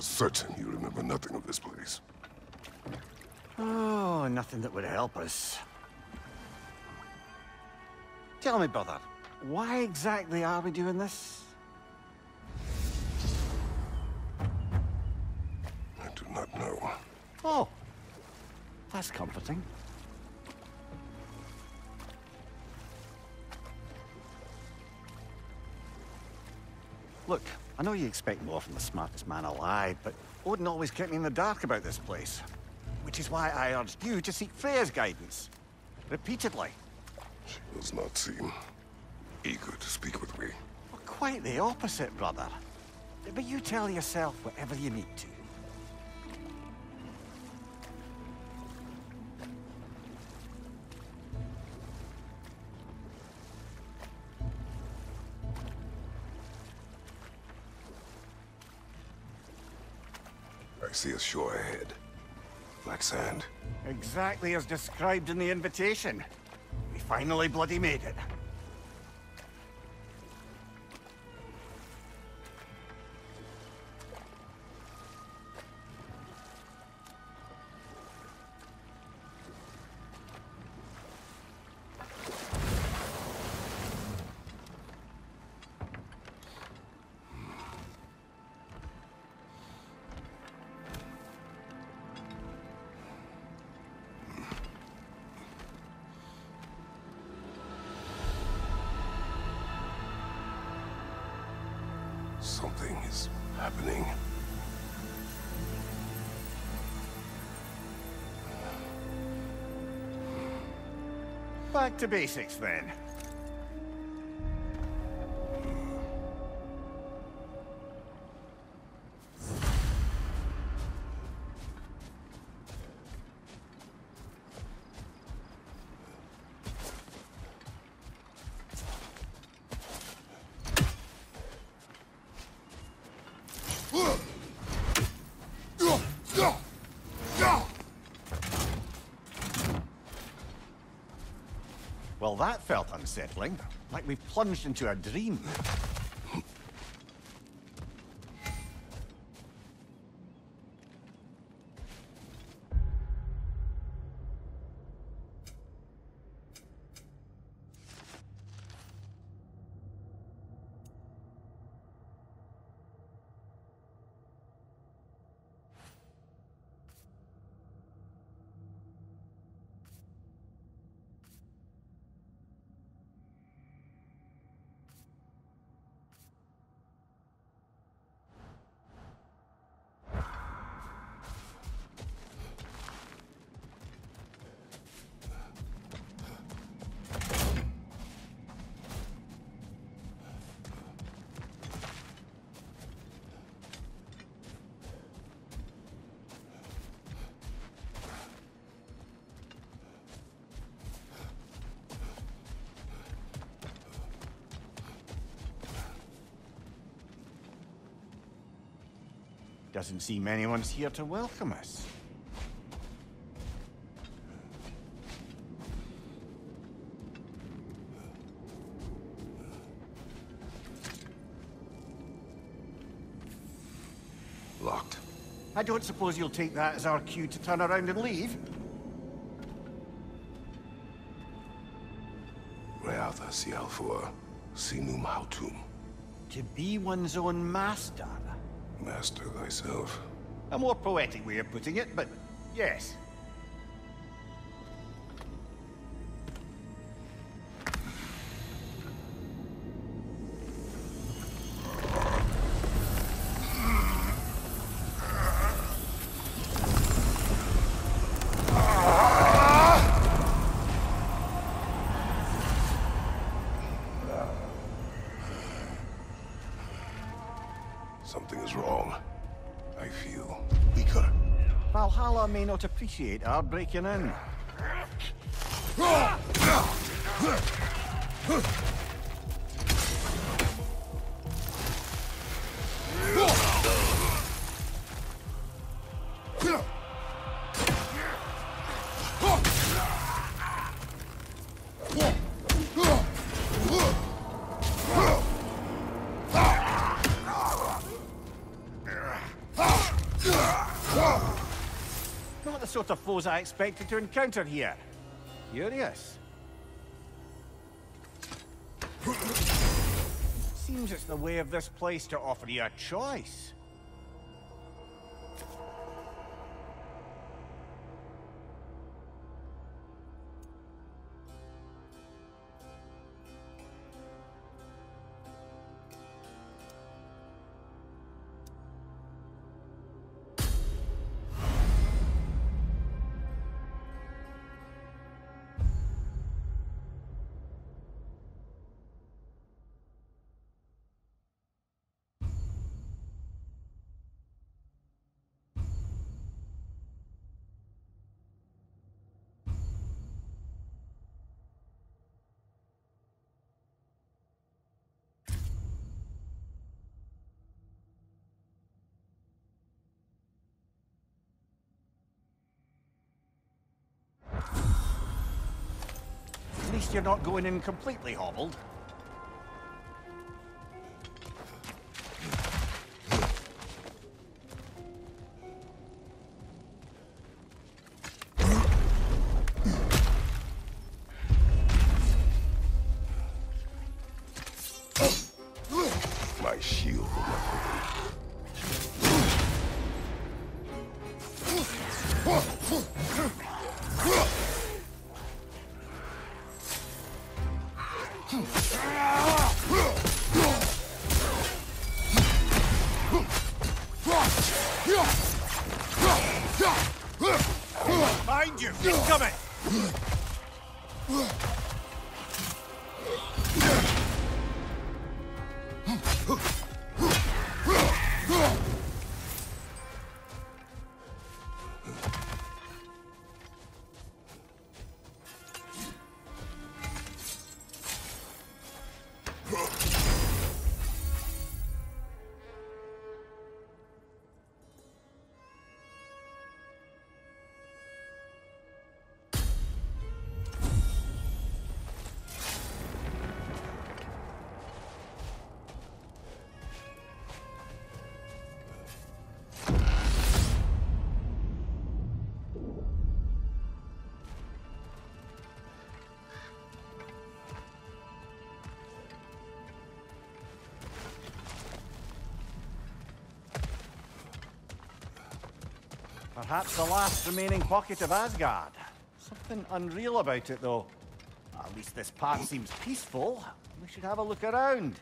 certain you remember nothing of this place. Oh, nothing that would help us. Tell me, brother, why exactly are we doing this? I do not know. Oh, that's comforting. Look, I know you expect more from the smartest man alive, but Odin always kept me in the dark about this place. Which is why I urged you to seek Freya's guidance. Repeatedly. She does not seem eager to speak with me. Well, quite the opposite, brother. But you tell yourself whatever you need to. I see a shore ahead. Black sand. Exactly as described in the invitation. We finally bloody made it. Something is happening. Back to basics, then. Well, that felt unsettling. Like we've plunged into a dream. Doesn't seem anyone's here to welcome us. Locked. I don't suppose you'll take that as our cue to turn around and leave? Reatha Sialfur, Sinum Hautum. To be one's own master. Master thyself. A more poetic way of putting it, but yes. Something is wrong. I feel weaker. Valhalla may not appreciate our breaking in. not the sort of foes I expected to encounter here. Curious. Seems it's the way of this place to offer you a choice. At least you're not going in completely hobbled. My shield will not Mind you, incoming! Perhaps the last remaining pocket of Asgard. Something unreal about it, though. At least this part seems peaceful. We should have a look around.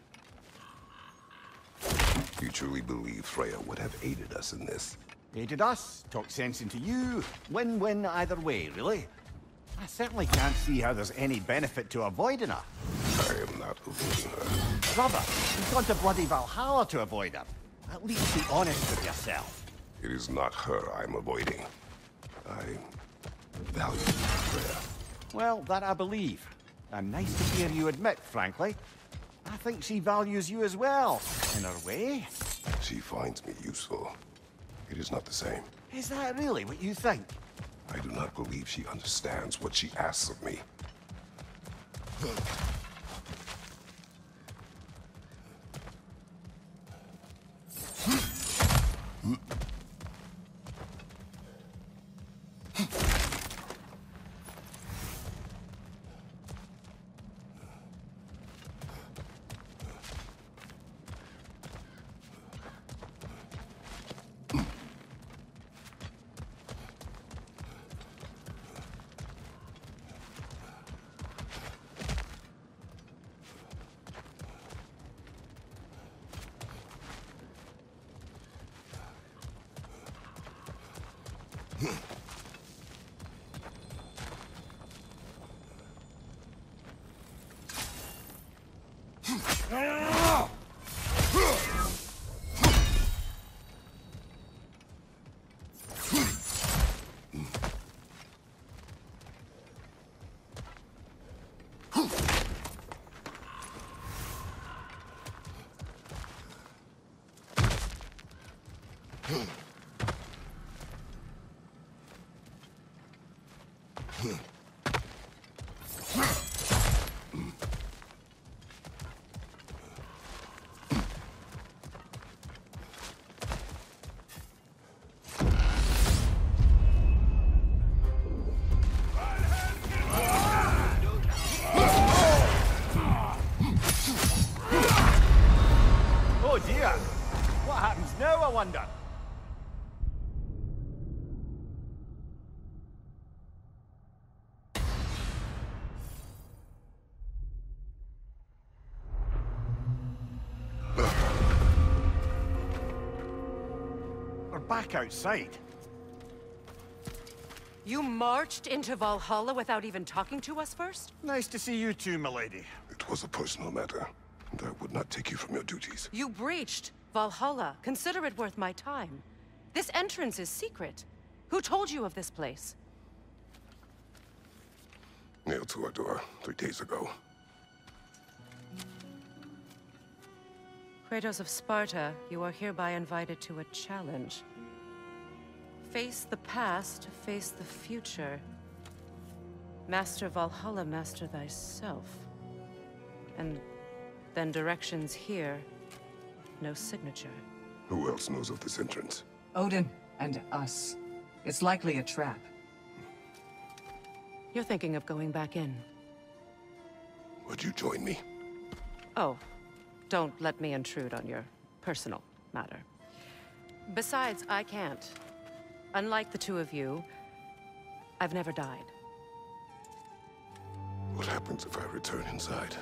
You truly believe Freya would have aided us in this? Aided us, talked sense into you. Win-win either way, really. I certainly can't see how there's any benefit to avoiding her. I am not avoiding her. Brother, you've gone to bloody Valhalla to avoid her. At least be honest with yourself. It is not her I'm avoiding. I value Freya. Well, that I believe. And nice to hear you admit, frankly. I think she values you as well, in her way. She finds me useful. It is not the same. Is that really what you think? I do not believe she understands what she asks of me. back outside. You marched into Valhalla without even talking to us first? Nice to see you too, milady. It was a personal matter, and I would not take you from your duties. You breached Valhalla. Consider it worth my time. This entrance is secret. Who told you of this place? Nailed to our door 3 days ago. Kratos of Sparta, you are hereby invited to a challenge. Face the past, face the future. Master Valhalla, master thyself. And then directions here, no signature. Who else knows of this entrance? Odin and us. It's likely a trap. You're thinking of going back in. Would you join me? Oh, don't let me intrude on your personal matter. Besides, I can't. Unlike the two of you, I've never died. What happens if I return inside?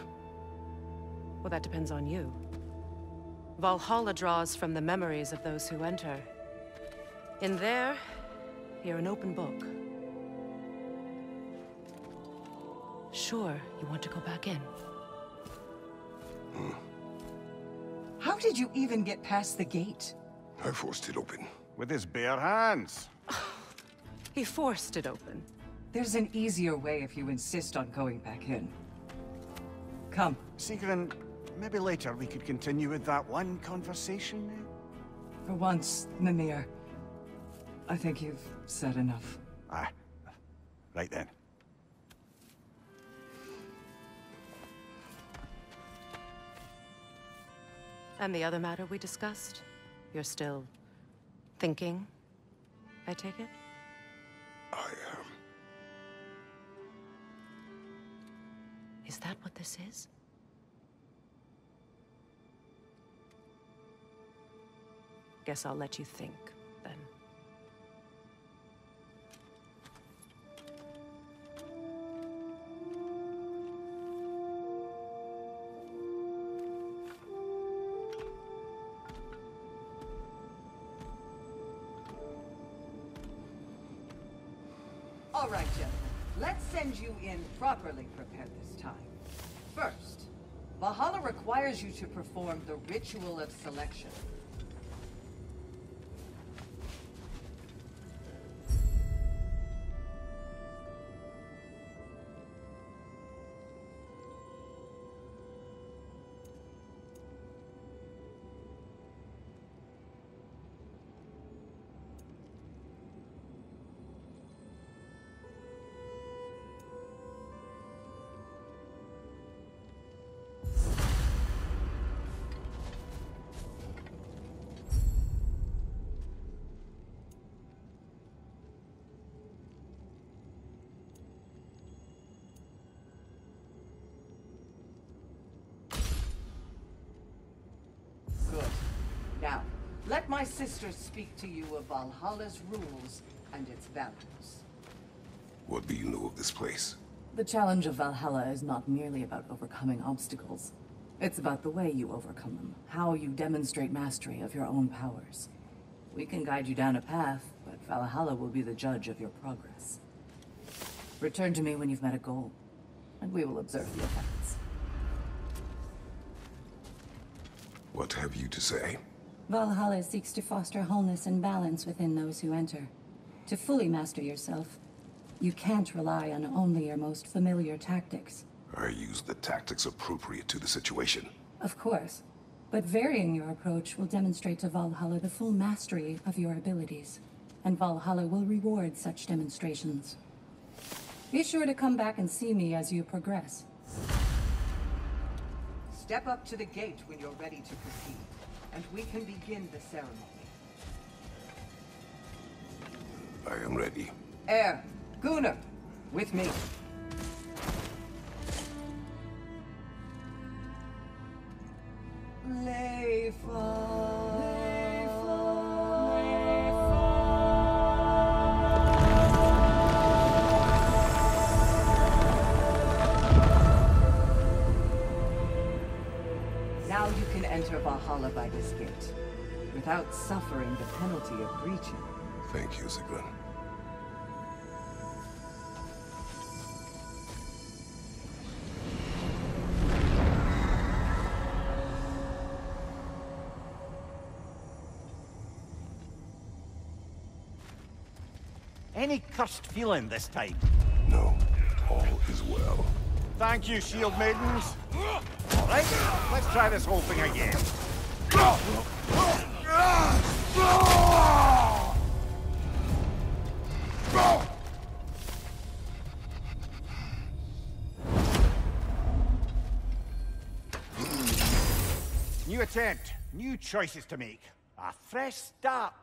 Well, that depends on you. Valhalla draws from the memories of those who enter. In there, you're an open book. Sure, you want to go back in. How did you even get past the gate? I forced it open. With his bare hands. He forced it open. There's an easier way if you insist on going back in. Come. Sigrun, maybe later we could continue with that one conversation. For once, Mimir. I think you've said enough. Aye. Right then. And the other matter we discussed? You're still thinking, I take it? I am. Is that what this is? Guess I'll let you think, then. All right, gentlemen. Let's send you in properly prepared this time. First, Valhalla requires you to perform the ritual of selection. Now, let my sister speak to you of Valhalla's rules and its values. What do you know of this place? The challenge of Valhalla is not merely about overcoming obstacles. It's about the way you overcome them, how you demonstrate mastery of your own powers. We can guide you down a path, but Valhalla will be the judge of your progress. Return to me when you've met a goal, and we will observe the effects. What have you to say? Valhalla seeks to foster wholeness and balance within those who enter. To fully master yourself, you can't rely on only your most familiar tactics. I use the tactics appropriate to the situation. Of course, but varying your approach will demonstrate to Valhalla the full mastery of your abilities, and Valhalla will reward such demonstrations. Be sure to come back and see me as you progress. Step up to the gate when you're ready to proceed, and we can begin the ceremony. I am ready. Air, Gunnar, with me. Now you can enter Valhalla by this gate. without suffering the penalty of breaching. Thank you, Siglin. Any cursed feeling this time? No, all is well. Thank you, shield maidens. All right, let's try this whole thing again. New attempt, new choices to make. A fresh start.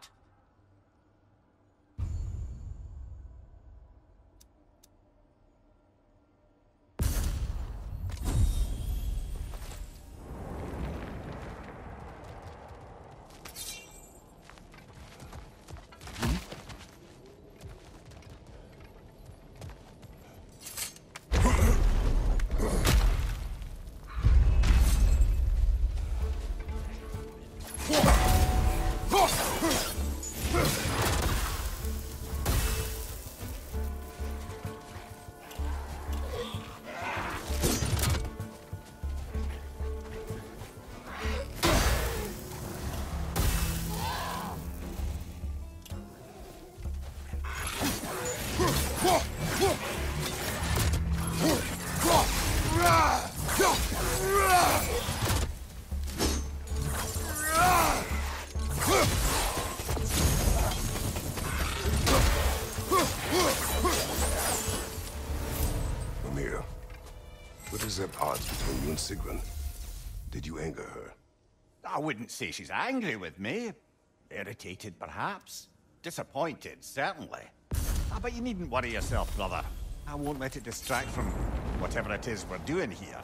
Mimir, what is at odds between you and Sigrun? Did you anger her? I wouldn't say she's angry with me. Irritated, perhaps. Disappointed, certainly. But you needn't worry yourself, brother. I won't let it distract from whatever it is we're doing here.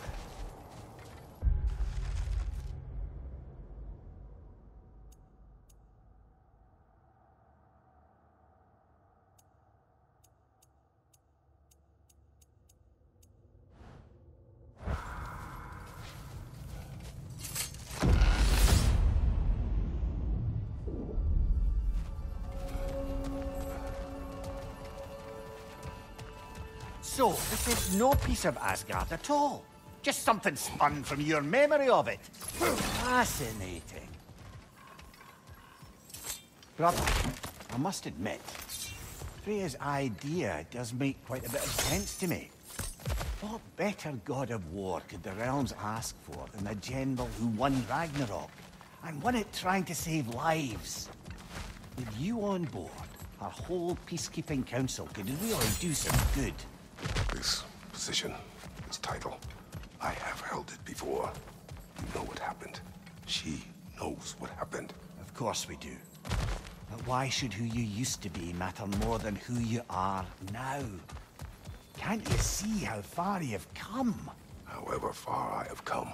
So, this is no piece of Asgard at all. Just something spun from your memory of it. Fascinating. Brother, I must admit, Freya's idea does make quite a bit of sense to me. What better god of war could the realms ask for than a general who won Ragnarok, and won it trying to save lives? With you on board, our whole peacekeeping council could really do some good. This position, this title, I have held it before. You know what happened. She knows what happened. Of course we do. But why should who you used to be matter more than who you are now? Can't you see how far you've come? However far I have come,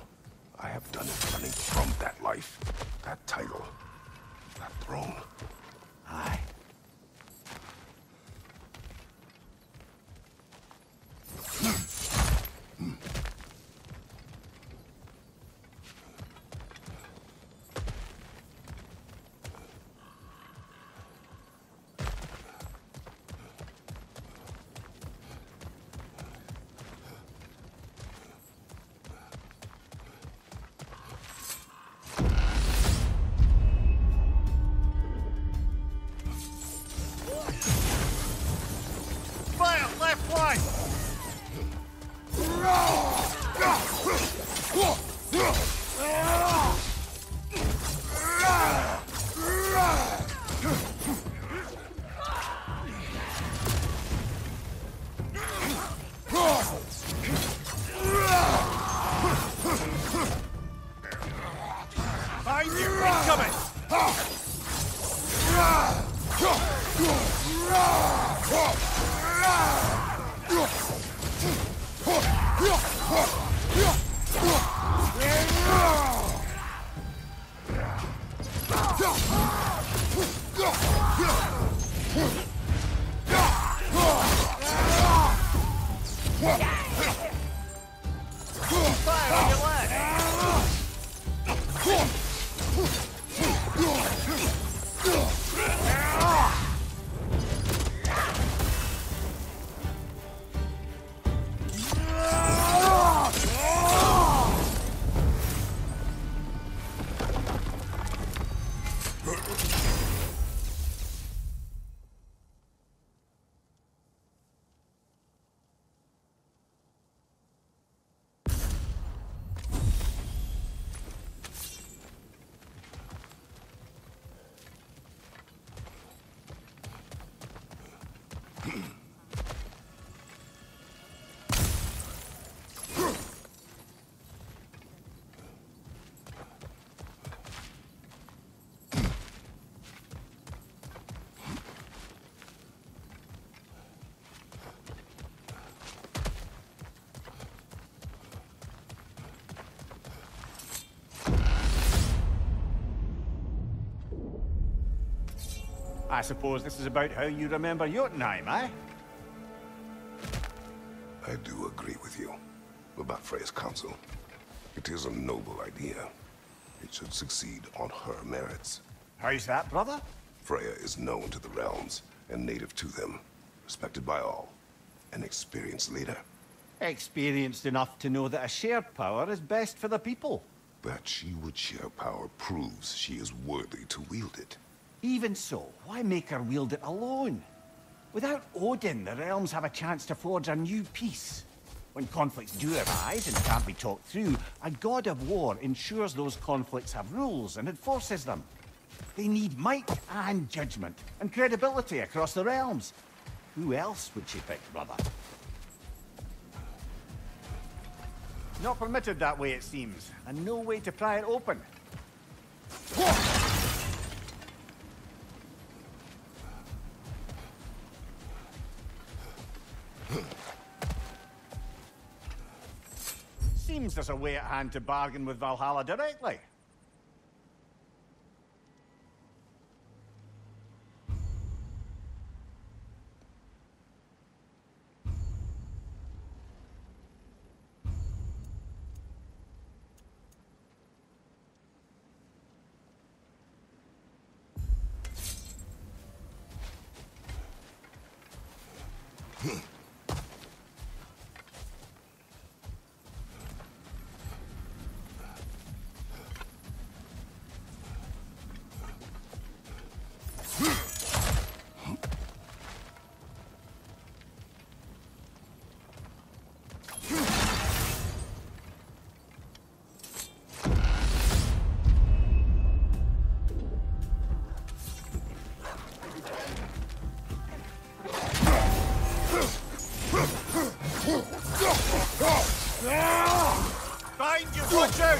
I have done it running from that life, that title, that throne. Aye. I suppose this is about how you remember Jotunheim, eh? I do agree with you about Freya's council. It is a noble idea. It should succeed on her merits. How's that, brother? Freya is known to the realms and native to them, respected by all, an experienced leader. Experienced enough to know that a shared power is best for the people. That she would share power proves she is worthy to wield it. Even so, why make her wield it alone? Without Odin, the realms have a chance to forge a new peace. When conflicts do arise and can't be talked through, a god of war ensures those conflicts have rules and enforces them. They need might and judgment, and credibility across the realms. Who else would she pick, brother? Not permitted that way, it seems, and no way to pry it open. Seems there's a way at hand to bargain with Valhalla directly. Find you! Watch out!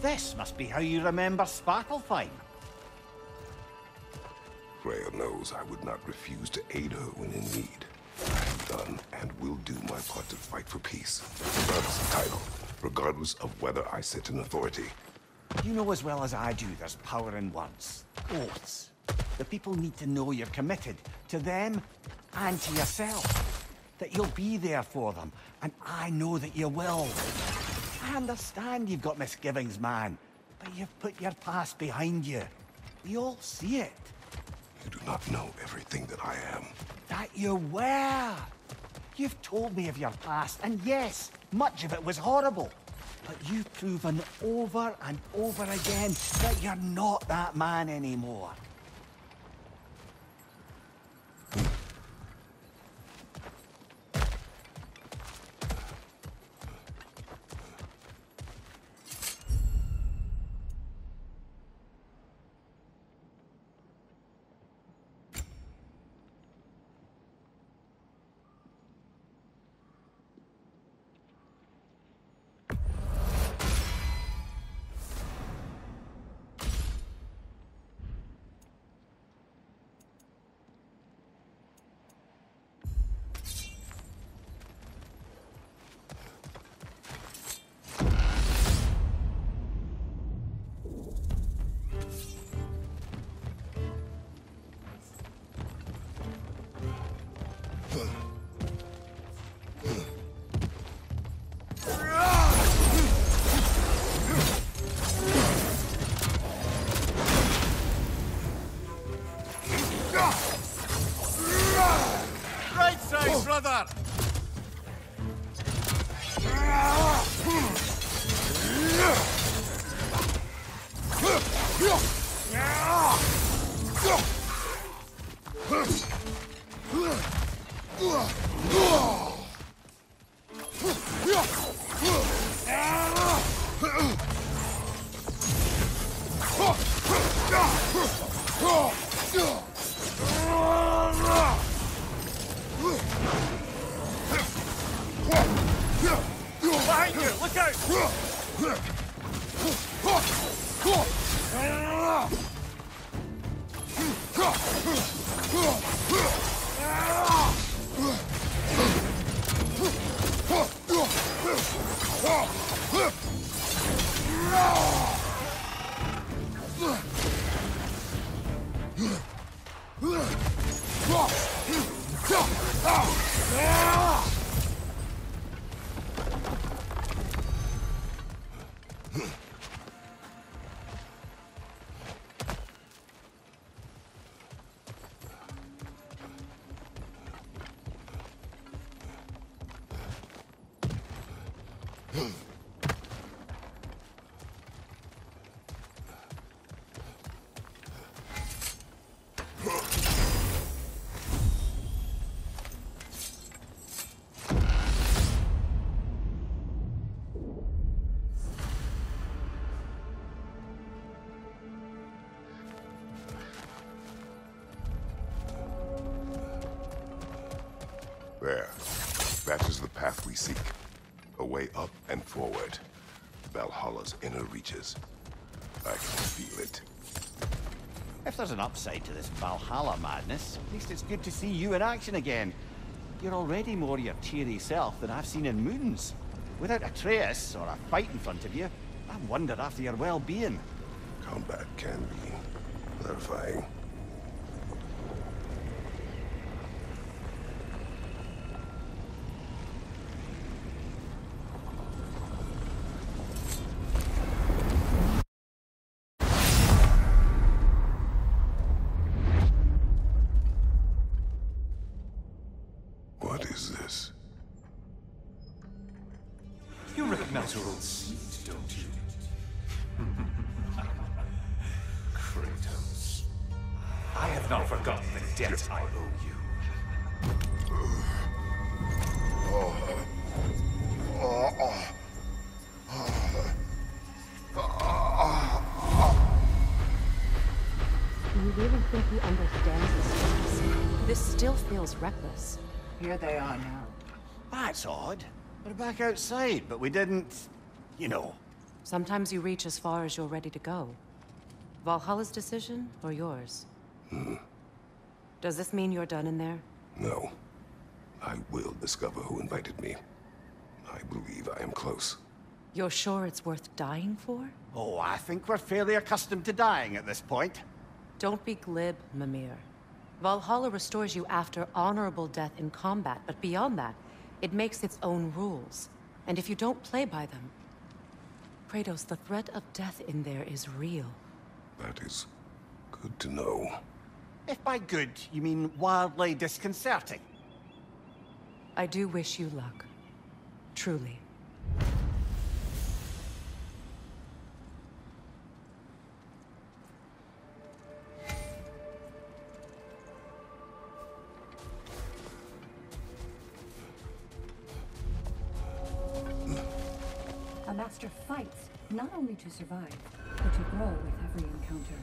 This must be how you remember Svartalfheim. Freya knows I would not refuse to aid her when in need. I have done and will do my part to fight for peace, regardless of title, regardless of whether I sit in authority. You know as well as I do there's power in words. Oaths. The people need to know you're committed to them and to yourself. That you'll be there for them, and I know that you will. I understand you've got misgivings, man, but you've put your past behind you. We all see it. You do not know everything that I am. That you were. You've told me of your past, and yes, much of it was horrible. But you've proven over and over again that you're not that man anymore. Right side, brother! There. That is the path we seek. A way up and forward. Valhalla's inner reaches. I can feel it. If there's an upside to this Valhalla madness, at least it's good to see you in action again. You're already more your cheery self than I've seen in moons. Without Atreus or a fight in front of you, I wonder after your well-being. Combat can be clarifying. What is this? You recognize your old seat, don't you? Kratos. I have not forgotten the debt I owe you. Do you really think he understands this? This still feels reckless. Here they are now. That's odd. We're back outside, but we didn't... you know. Sometimes you reach as far as you're ready to go. Valhalla's decision, or yours? Does this mean you're done in there? No. I will discover who invited me. I believe I am close. You're sure it's worth dying for? Oh, I think we're fairly accustomed to dying at this point. Don't be glib, Mimir. Valhalla restores you after honorable death in combat, but beyond that, it makes its own rules. And if you don't play by them... Kratos, the threat of death in there is real. That is good to know. If by good, you mean wildly disconcerting. I do wish you luck. Truly. A master fights, not only to survive, but to grow with every encounter.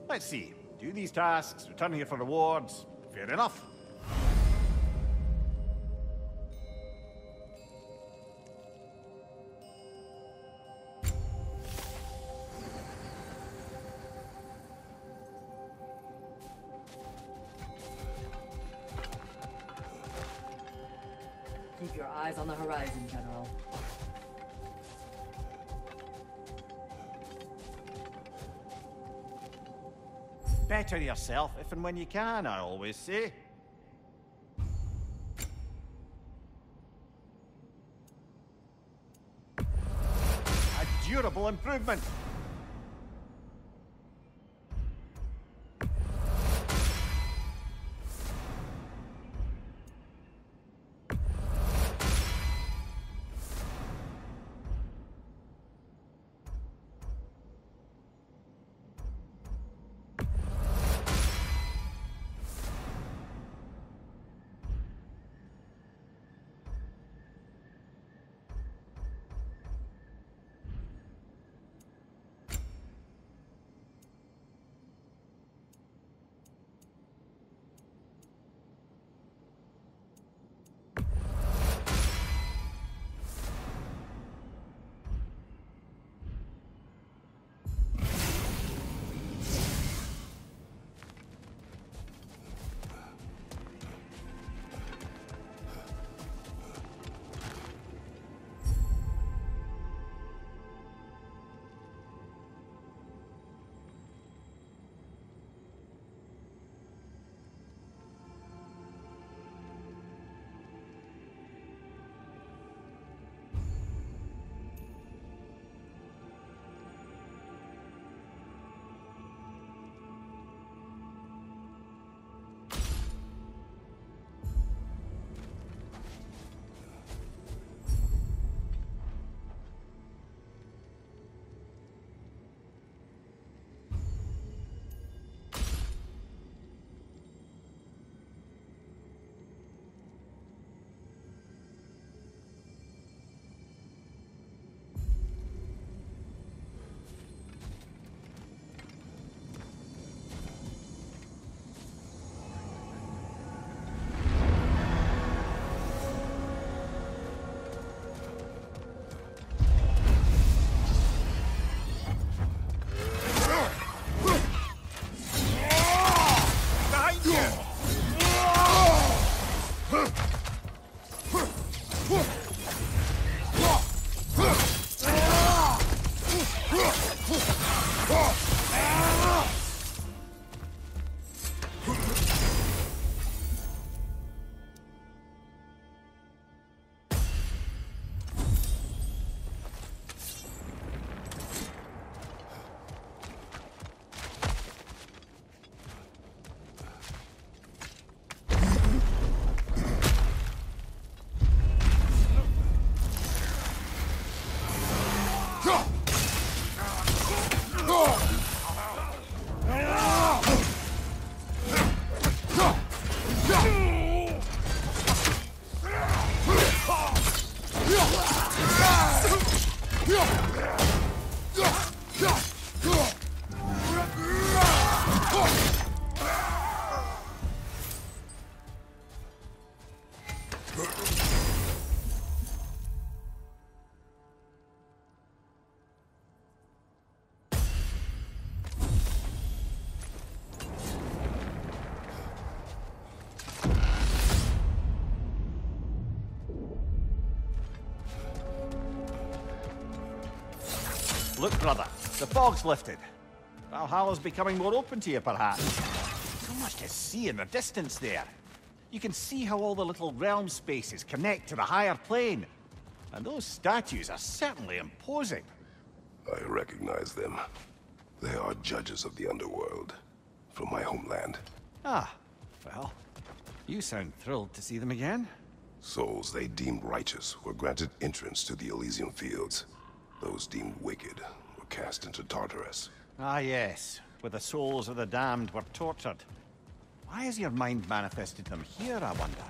Let's see. Do these tasks, return here for rewards. Fair enough. Keep your eyes on the horizon, General. Better yourself if and when you can, I always say. A durable improvement. Look, brother, the fog's lifted. Valhalla's becoming more open to you, perhaps. So much to see in the distance there. You can see how all the little realm spaces connect to the higher plane. And those statues are certainly imposing. I recognize them. They are judges of the underworld, from my homeland. Ah, well, you sound thrilled to see them again. Souls they deemed righteous were granted entrance to the Elysium Fields. Those deemed wicked were cast into Tartarus. Ah, yes, where the souls of the damned were tortured. Why has your mind manifested them here, I wonder?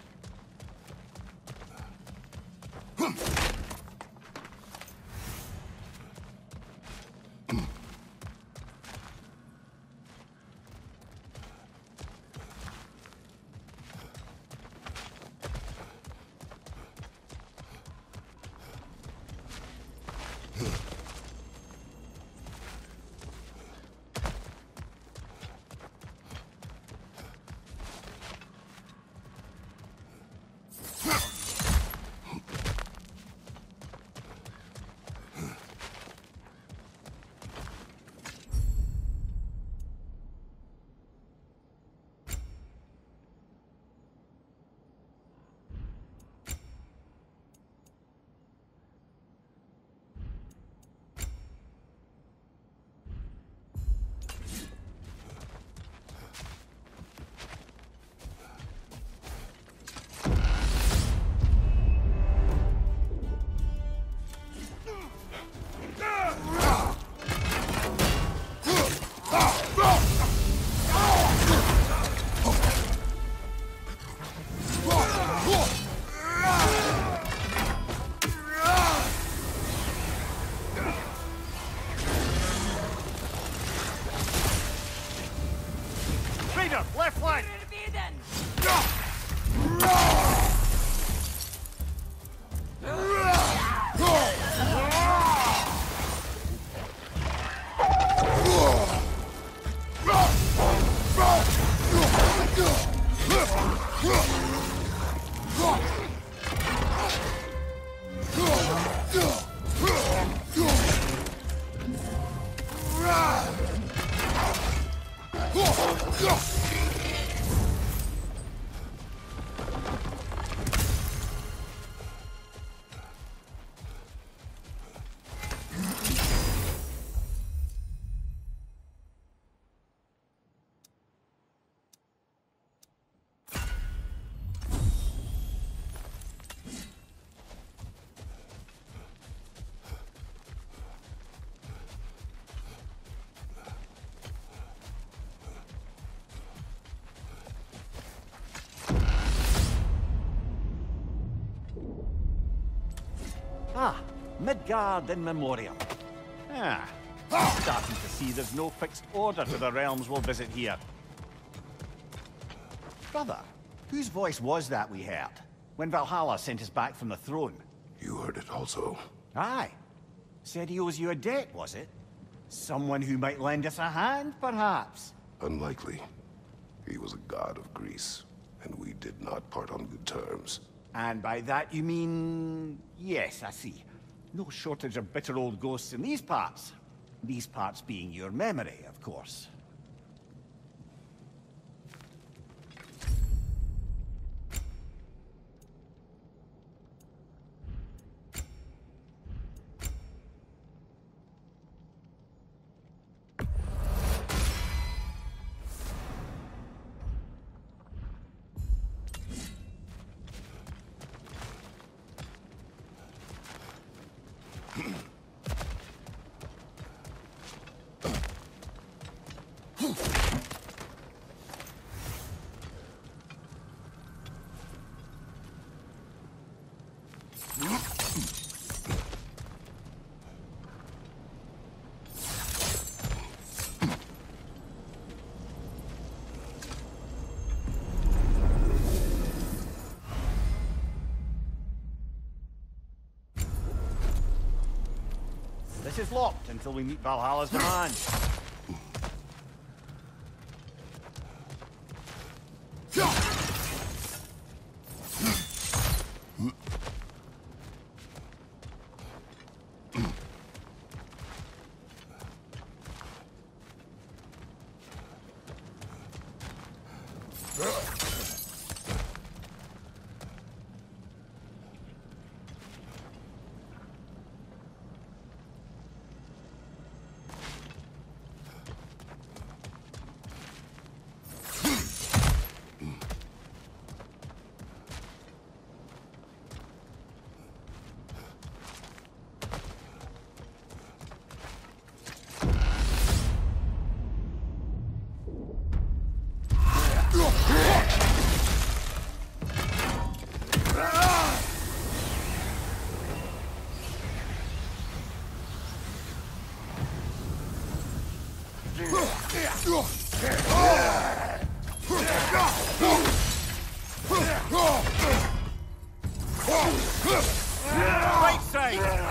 Midgard in memoriam. Ah, starting to see there's no fixed order to the realms we'll visit here. Brother, whose voice was that we heard when Valhalla sent us back from the throne? You heard it also. Aye. Said he owes you a debt, was it? Someone who might lend us a hand, perhaps? Unlikely. He was a god of Greece, and we did not part on good terms. And by that you mean... Yes, I see. No shortage of bitter old ghosts in these parts. These parts being your memory, of course. This is locked until we meet Valhalla's demand. Right side!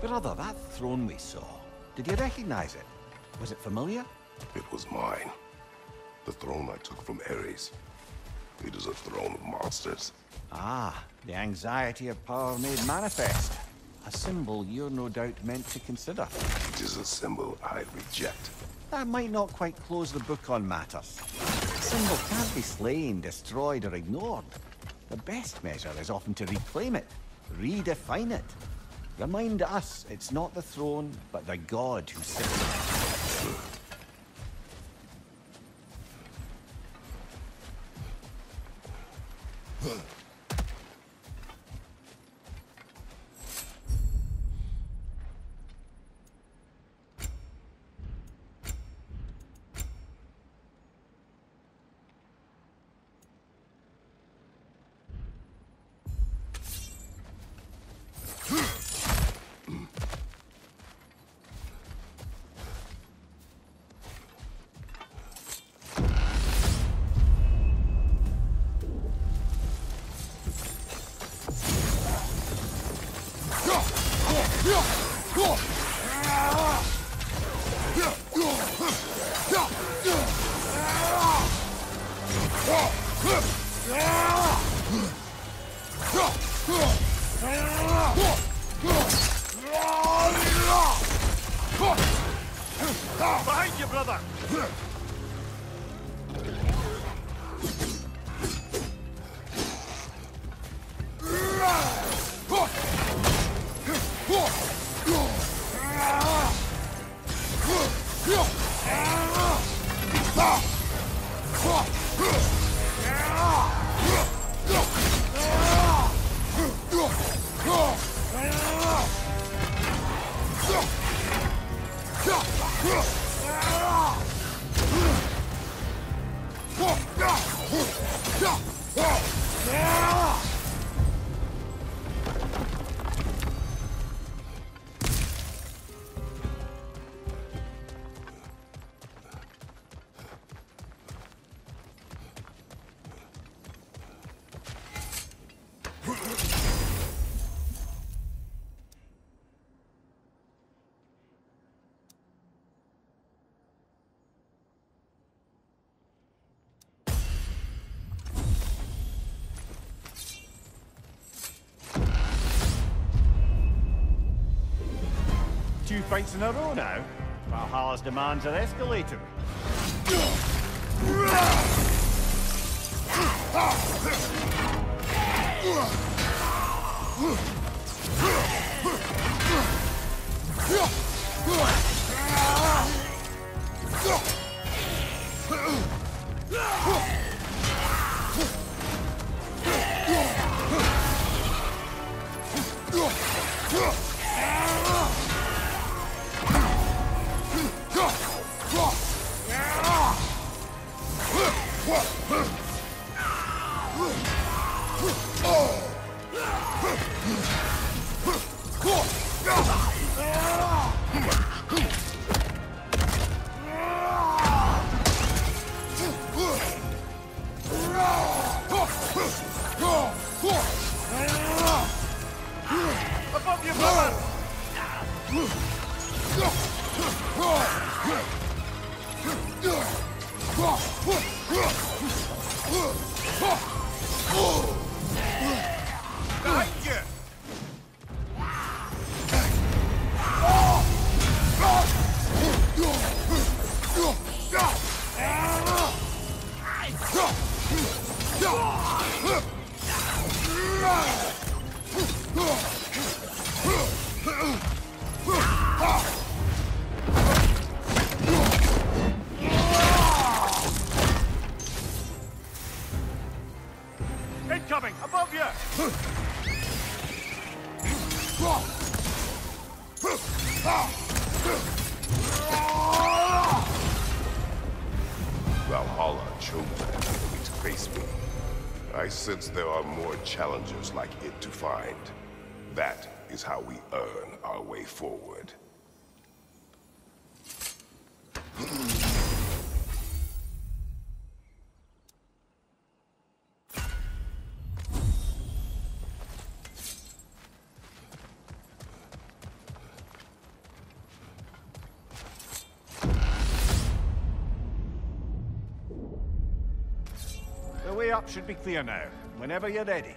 Brother, that throne we saw, did you recognize it? Was it familiar? It was mine. The throne I took from Ares. It is a throne of monsters. Ah, the anxiety of power made manifest. A symbol you're no doubt meant to consider. It is a symbol I reject. That might not quite close the book on matters. A symbol can't be slain, destroyed, or ignored. The best measure is often to reclaim it, redefine it. Remind us it's not the throne, but the god who sits on it. Behind you, brother! Two fights in a row now. Valhalla's demands are escalating. Above you, brother! Behind you! Incoming! Above you! Valhalla chose an enemy to face me. I sense there are more challengers like it to find. That is how we earn our way forward. The way up should be clear now, whenever you're ready.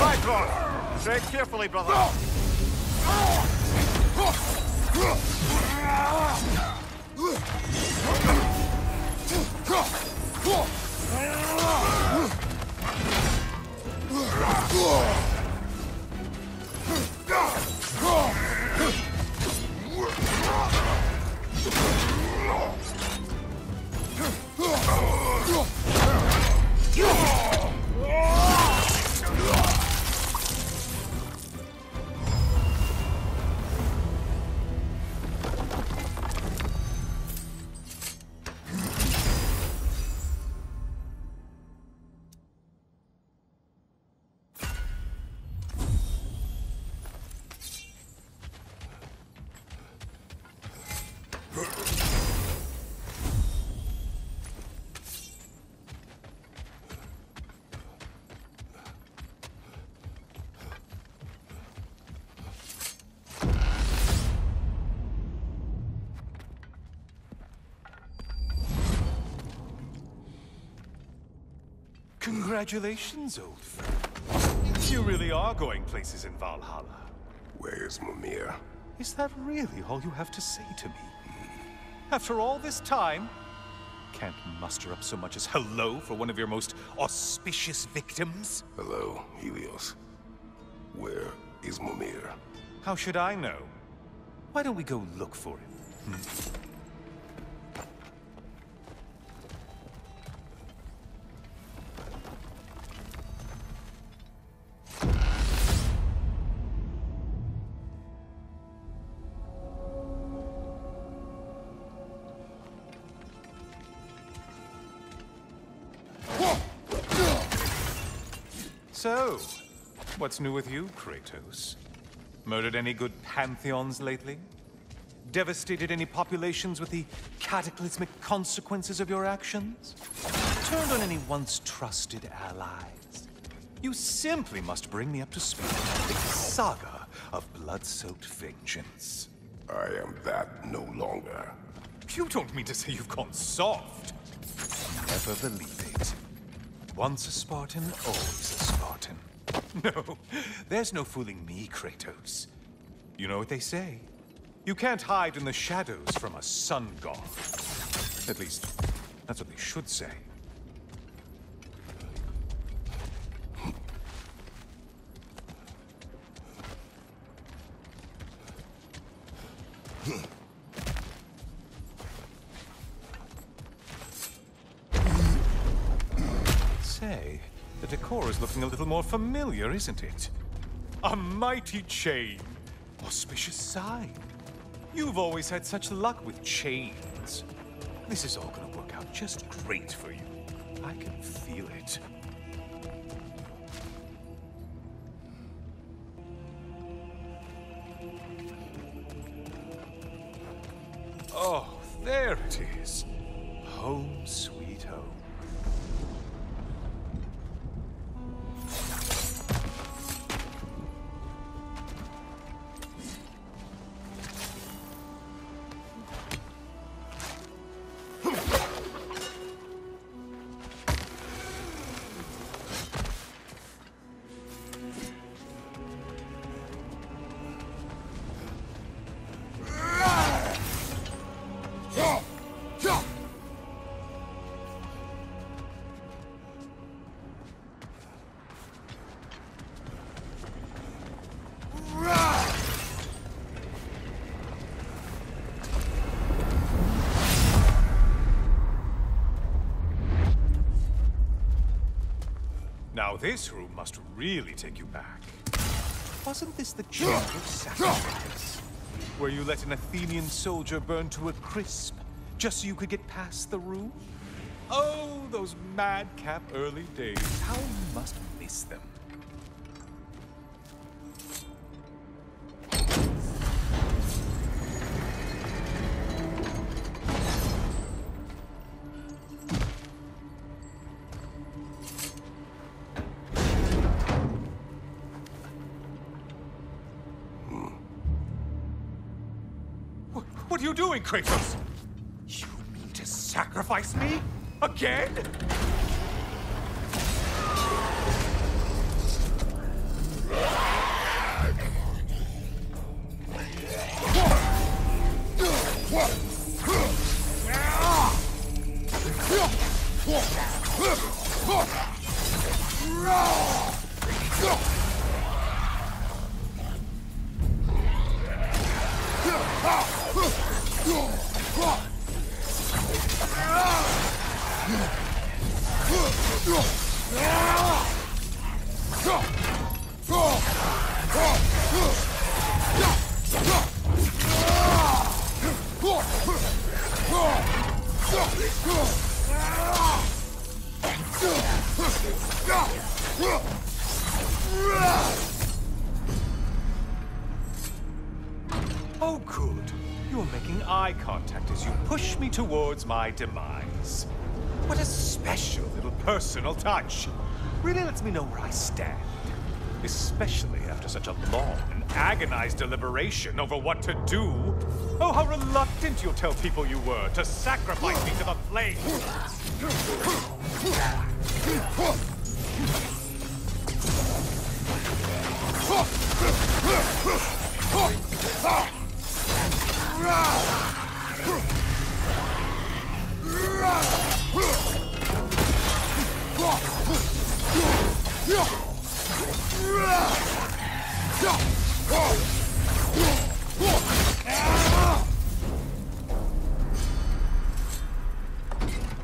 Right, Gore. Tread carefully, brother. Congratulations, old friend. You really are going places in Valhalla. Where's Mimir? Is that really all you have to say to me? After all this time, can't muster up so much as hello for one of your most auspicious victims? Hello, Helios. Where is Mimir? How should I know? Why don't we go look for him? So, what's new with you, Kratos? Murdered any good pantheons lately? Devastated any populations with the cataclysmic consequences of your actions? Turned on any once trusted allies? You simply must bring me up to speed on the saga of blood-soaked vengeance. I am that no longer. You don't mean to say you've gone soft? Never believe it. Once a Spartan, always a Spartan. No, there's no fooling me, Kratos. You know what they say. You can't hide in the shadows from a sun god. At least, that's what they should say. Say, the decor is looking a little more familiar, isn't it? A mighty chain. Auspicious sign. You've always had such luck with chains. This is all gonna work out just great for you. I can feel it. Oh, there it is. Home sweet home. Now this room must really take you back. Wasn't this the chamber of sacrifice? Where you let an Athenian soldier burn to a crisp, just so you could get past the room? Oh, those madcap early days. How you must miss them. What are you doing, Kratos? You mean to sacrifice me? Again? Oh, good. You're making eye contact as you push me towards my demise. What a special little personal touch. Really lets me know where I stand. Especially after such a long and agonized deliberation over what to do. Oh, how reluctant you'll tell people you were to sacrifice me to the flames.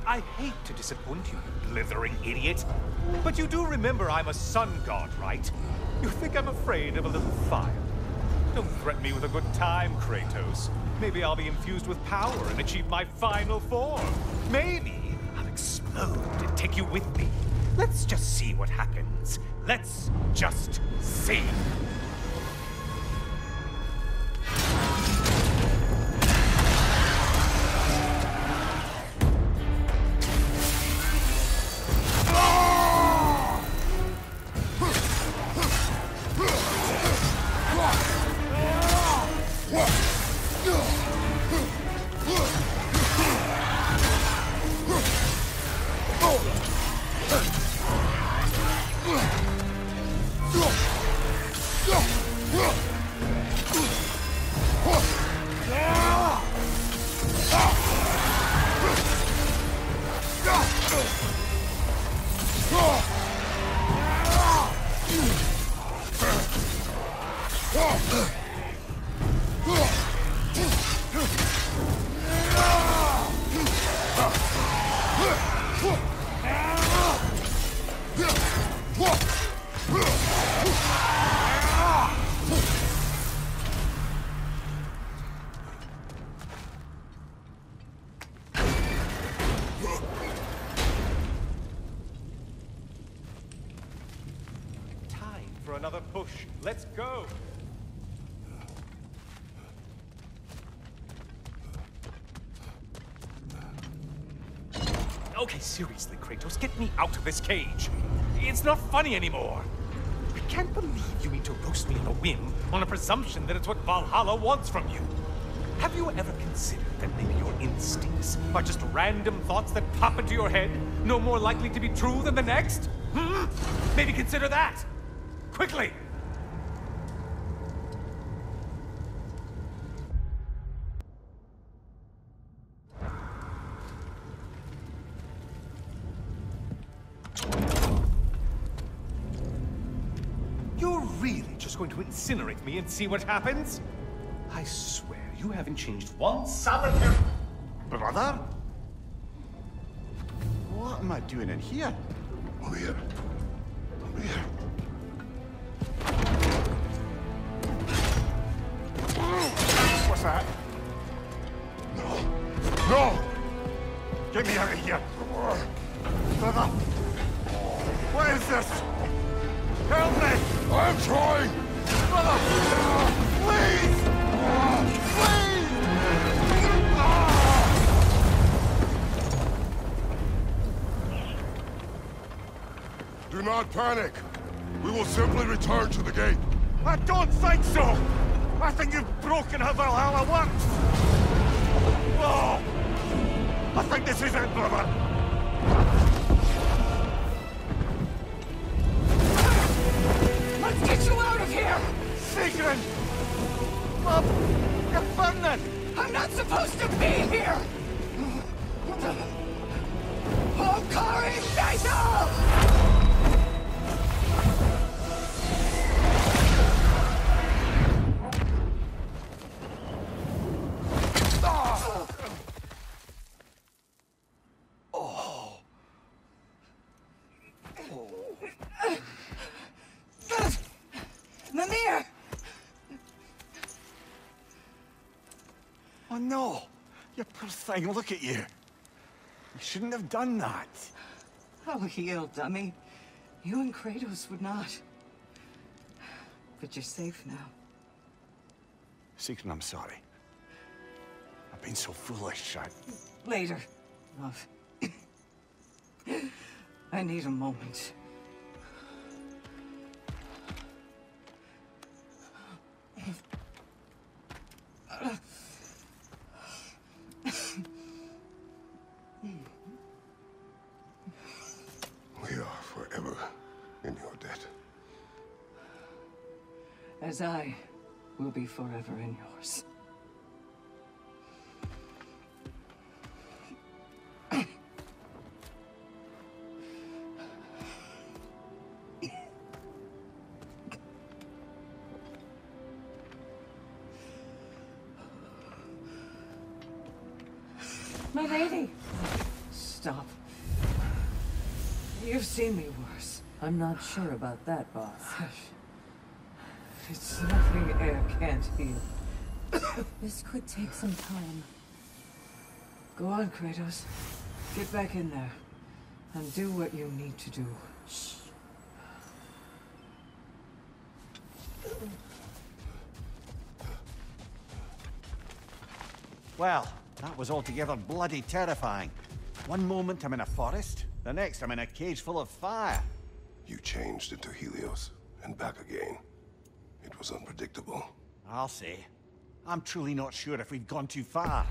I hate to disappoint you, you blithering idiot. But you do remember I'm a sun god, right? You think I'm afraid of a little fire? Don't threaten me with a good time, Kratos. Maybe I'll be infused with power and achieve my final form. Maybe I'll explode and take you with me. Let's just see what happens. Let's just see. Another push. Let's go. Okay, seriously, Kratos, get me out of this cage. It's not funny anymore. I can't believe you mean to roast me on a whim on a presumption that it's what Valhalla wants from you. Have you ever considered that maybe your instincts are just random thoughts that pop into your head, no more likely to be true than the next? Maybe consider that. Quickly! You're really just going to incinerate me and see what happens? I swear, you haven't changed one solitary... Brother? What am I doing in here? Leah, am trying! Please! Do not panic. We will simply return to the gate. I don't think so! I think you've broken how Valhalla works! Oh! I think this is it, brother! Let's get you out of here! Sigrun! Love, you're burning! I'm not supposed to be here! Hokari Fatal! Mimir! Oh no! You poor thing, look at you! You shouldn't have done that. I'll heal, dummy. You and Kratos would not. But you're safe now. Sigrun, I'm sorry. I've been so foolish, Later, love. I need a moment. We are forever in your debt. As I will be forever in yours. My lady! Stop. You've seen me worse. I'm not sure about that, boss. It's nothing air can't heal. This could take some time. Go on, Kratos. Get back in there. And do what you need to do. Shh. Well, that was altogether bloody terrifying. One moment I'm in a forest, the next I'm in a cage full of fire. You changed into Helios, and back again. It was unpredictable. I'll say. I'm truly not sure if we've gone too far,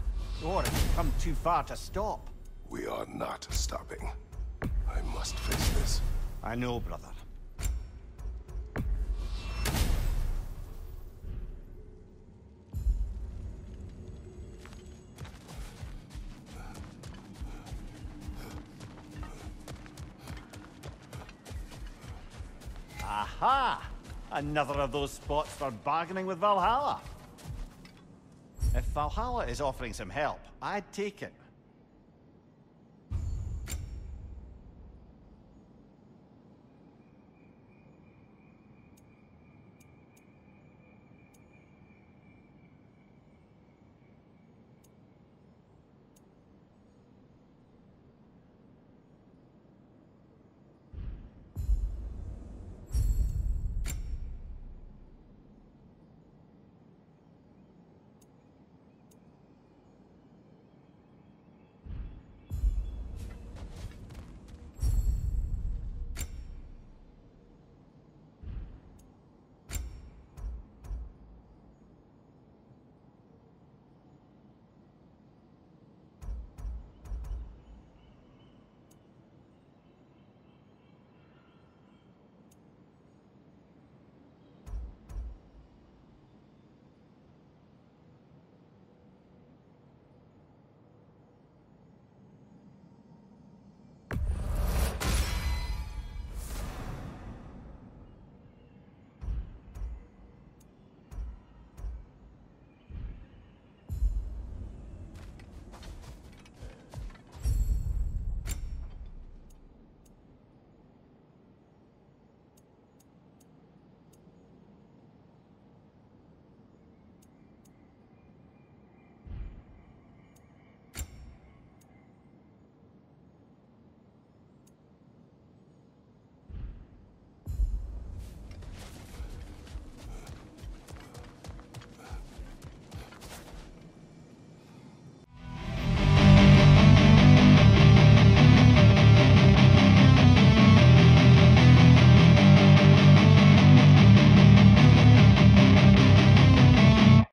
or if we've come too far to stop. We are not stopping. I must face this. I know, brother. Aha! Another of those spots for bargaining with Valhalla. If Valhalla is offering some help, I'd take it.